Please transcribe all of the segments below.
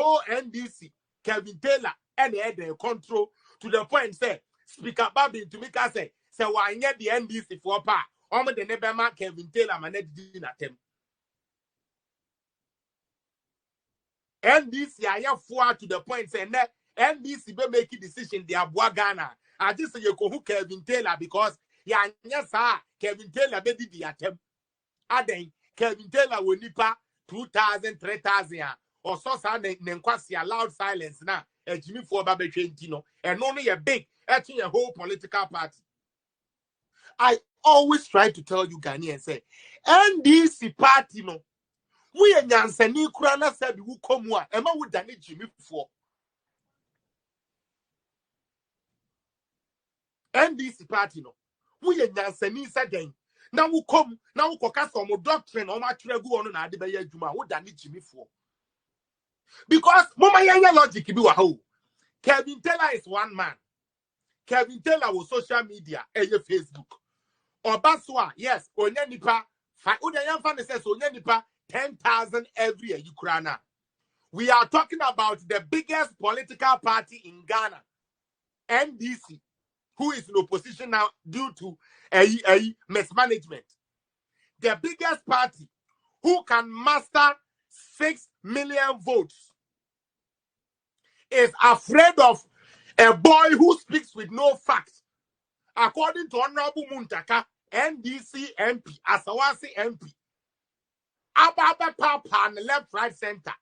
whole NDC, Kelvin Taylor, and the control to the point say, Speaker Babin to make us say why get the NDC for pa. The neighbor man Kelvin Taylor man did at him. NDC I have four to the point saying that NDC be making decision they are Ghana. I just say you go Kelvin Taylor because yes sir Kelvin Taylor be did at him. Aden Kelvin Taylor will nipa 2,000 3,000 or so say allowed silence now. Jimmy for Babe Trentino and only a big actually a whole political party. I always try to tell you Ghanaians say NDC party no. We are Yansani Kurana said who come one, Emma would done it Jimmy for NDC party no. We are Yansani said then. Now we come, now we cook some doctrine or my tregu on an Adibaya Juma, would done it Jimmy for. Because Mama Yaya logic be wahoo. Kelvin Taylor is one man. Kelvin Taylor was social media, Facebook. Or Baswa, yes, Onyanipa, Udayan fan says Onyanipa. 10,000 every year, Ukraine. We are talking about the biggest political party in Ghana, NDC, who is in opposition now due to a mismanagement. The biggest party who can master 6 million votes is afraid of a boy who speaks with no facts. According to Honorable Muntaka, NDC MP, Asawasi MP, Ababa Papa and left, right, center.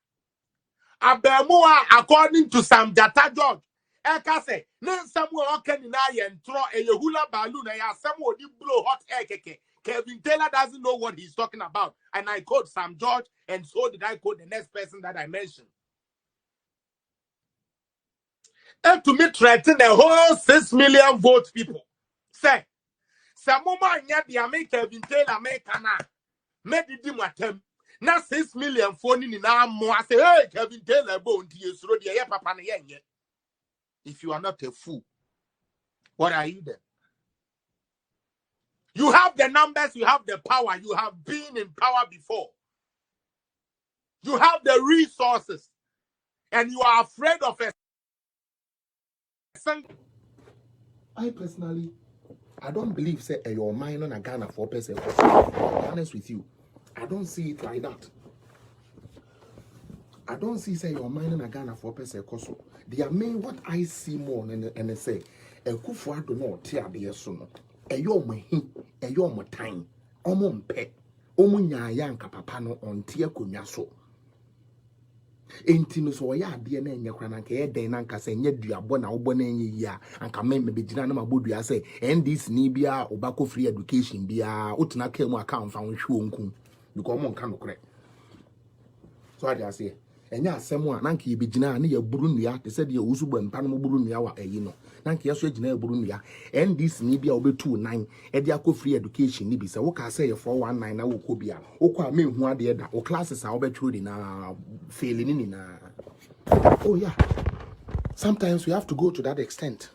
Abemua, according to Sam Data George, Eka say, Nen Samuel Okenina and throw a hula balloon, and someone blow hot air keke. Kelvin Taylor doesn't know what he's talking about. And I quote Sam George, and so did I quote the next person that I mentioned. And to me, threaten the whole 6 million vote people. Say, Samuma and yet the Kelvin Taylor make made the now 6 million phone in now more. I say, hey, Kelvin Taylor, bone to you, so the papa. If you are not a fool, what are you then? You have the numbers, you have the power, you have been in power before. You have the resources, and you are afraid of a. I personally, I don't believe say your mind on a Ghana 4%. I'm honest with you. I don't see it like that. I don't see say your mind in a Ghana 4%. They are main what I see more and they say a kufu do not tear the sono. A yo me a yo mo time. Omon pe. Omunya yanka papano on tia kunyaso. Enti no so ya de na enya kwana nka ye den na nka se nya duabo na wo na enye ya anka me be gina na mabodua se NDC ni bia obako free education bia otuna ka mu account fa hwe onku because mo nka no kore so I say enya asem a na nka ye be gina na ya buru nua te se de usu gbampa no buru nua wa ayi no na nka yeso gina ya buru nua NDC ni bia obetu 9 e de akọ free education ni bi se wo ka se ye 419 na wo ko bia wo kwa me hu ade da o classes a obetru di na failing na. Oh yeah, sometimes we have to go to that extent.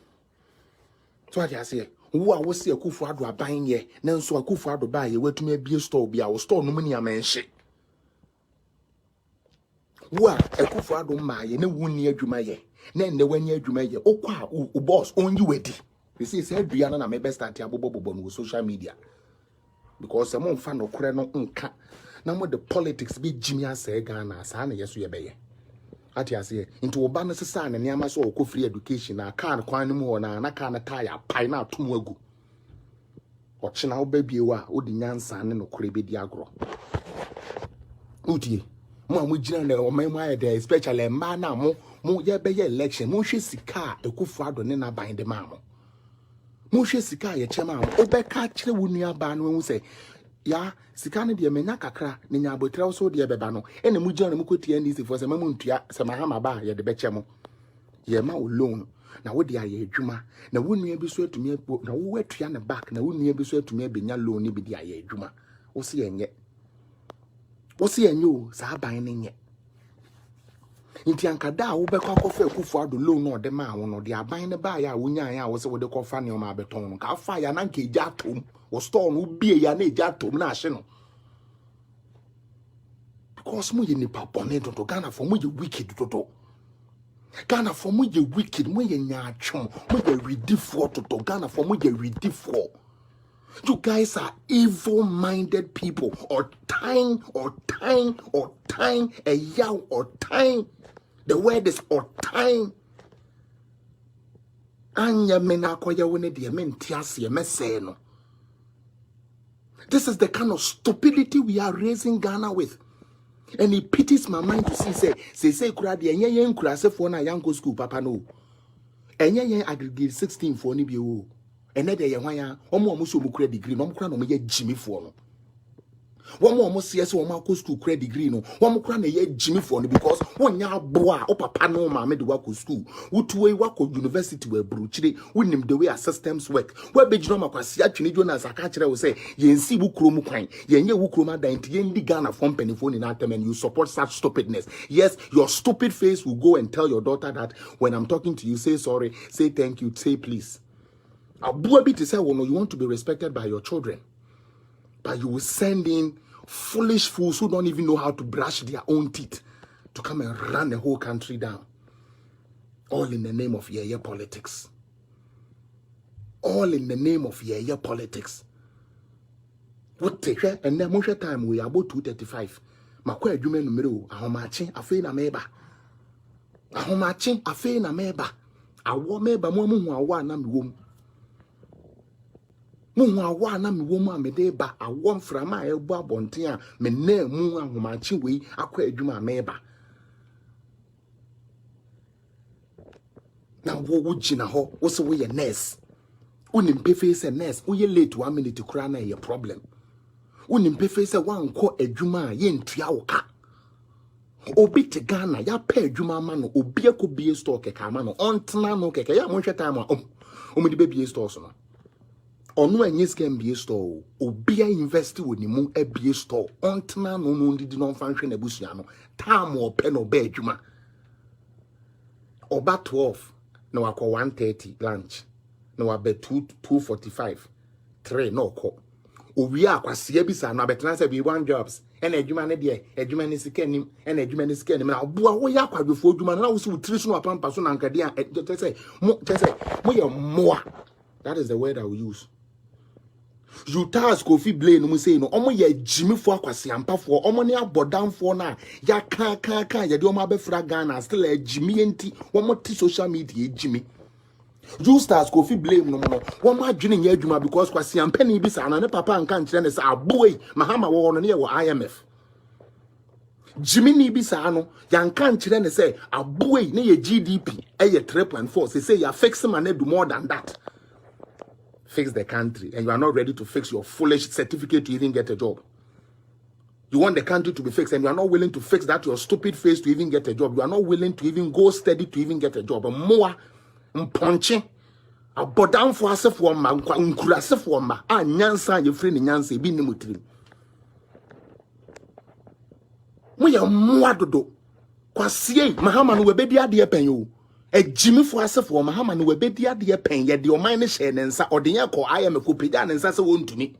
So I say wo a wo se akufu ado aban ye na nso akufu ado ba ye watumi abie store bia wo store no mani amanhye wo a akufu ado ma ye na wuni adwuma ye na nne wani adwuma ye okwa o boss onyi wedi we say adua na me best start abobobobo no social media because some fa no kore no nka na mo the politics be jimi ase Ghana sa na yeso ye beye ati ase into oba no sesa na niam so okọ free education na kan kwan no mu na kan na tire pai na atom agu ochina oba biewa odi nyansa ne no kore be di agro udie mo gina na o memu aye dey especially ma na mo ye beye election mo hwe sika ekufu ado ne na ban de ma mo hwe sika ye chema mo obeka kire wo nua ba no hu se ya sika ne de menya kakra ne nya abotre so de beba no ene mu gina na mu kotie NDC for se mamu ntua se mahama ba ye de beche mo ye ma wo loan na wo de aye adwuma na wo nua bi so atumi na wo atua ne back na wo nua bi so atumi abenya loan ni bi de aye adwuma wo se yenye o sa ban ne nye nti ankada wo bekwa kofa akufu ado loan no de ma wo no de aban ne ba ya wo nya ya wo se wo de kofa ne o ma beton no ka fa ya na nka eja atom wo store no bie ya na eja atom na ahye no because mo ye nipa bone to Ghana for mo ye wicked to Ghana for me ye wicked, me ye nyachon, me ye ready for to Ghana for me ye ready for. You guys are evil-minded people, or time, a yow, or time. The word is or time. Anya mena koya wene di men tiasi meseno. This is the kind of stupidity we are raising Ghana with. And it pities my mind to see, say, kuradi, and yen kurase for na young school, papa no. And yen aggregate 16 for ni bio. And then they are almost a degree, no crown on Jimmy for. One more must see us one more school credit degree, no one more crown a year Jimmy for because one ya boa up a panel, my made work school. Would way work of university where bruchly win him the way our systems work. Where big drama was actually Jonas, I catch will say, yen see wukrum kind, yen ye wukruma dainty, yen the Ghana from pennyphone in atom and you support such stupidness. Yes, your stupid face will go and tell your daughter that when I'm talking to you, say sorry, say thank you, say please. A boy to say, well, no, you want to be respected by your children, but you will send in foolish fools who don't even know how to brush their own teeth to come and run the whole country down. All in the name of yeah politics. All in the name of yeah politics. What take and then most time we are about 235. Makwe jume numero ahomachi afe na meba. Ahomachi afe na meba. Awo meba mo mu awa na miwom. Muwa na mi womu amede ba awon frama ebu abonten a me na mu ahomachi we akwa adwuma meba na wo gina ho wo se wo ye nurse unim pefe se nurse wo ye late 1 minute kura na ye problem unim pefe se wanko adwuma ye ntua wo ka obi te Ghana ya pa adwuma ma no obi akobie store keka ma no ontena no keka ya mo hwe time a omudi bebie store so no onu enye scam be store obi a invest woni mu e be store ontena no no ndidi no fanhwe na busua no time o pe no ba adwuma oba 12 na wakọ 1:30 lunch na wabe 2:45 3 no ko owi akwase bisa na betena se be one jobs ena adwuma ne de adwuma ne sika nim ena adwuma ne sika nim na boa wo ya kwadwefo adwuma na wo se wutiri so no apampa so na nkade a tese mo ye moa. That is the word I will use. You task Kofi Blay no say no omo ye Jimmy for akwase ampafo omo ne abodanfo na ya kan ya de omo abefra Ghana still a Jimmy enti omo ti social media Jimmy. You stars Kofi Blay no omo adwene nya adwuma because kwase ampani bi sa na ne papa nka nkire ne sa aboy mahama wo no ne ye wo IMF. Jimmy ni bi sa no ya nka nkire ne say aboy ne ye GDP eye 3.4 say ya fix man do more than that. Fix the country, and you are not ready to fix your foolish certificate to even get a job. You want the country to be fixed, and you are not willing to fix that your stupid face to even get a job. You are not willing to even go steady to even get a job. More punching a bodan for us for ma nkurase for ma a nyansa ye free ni nyansa bi ni mutrim. Mo ya mo adodo kwasie mahama no webedi ade pen yo. A Jimmy for us for Mahama no webedi ade pen ye de o man share nensa or de ye ko IMF ko peda nensa se won tumi.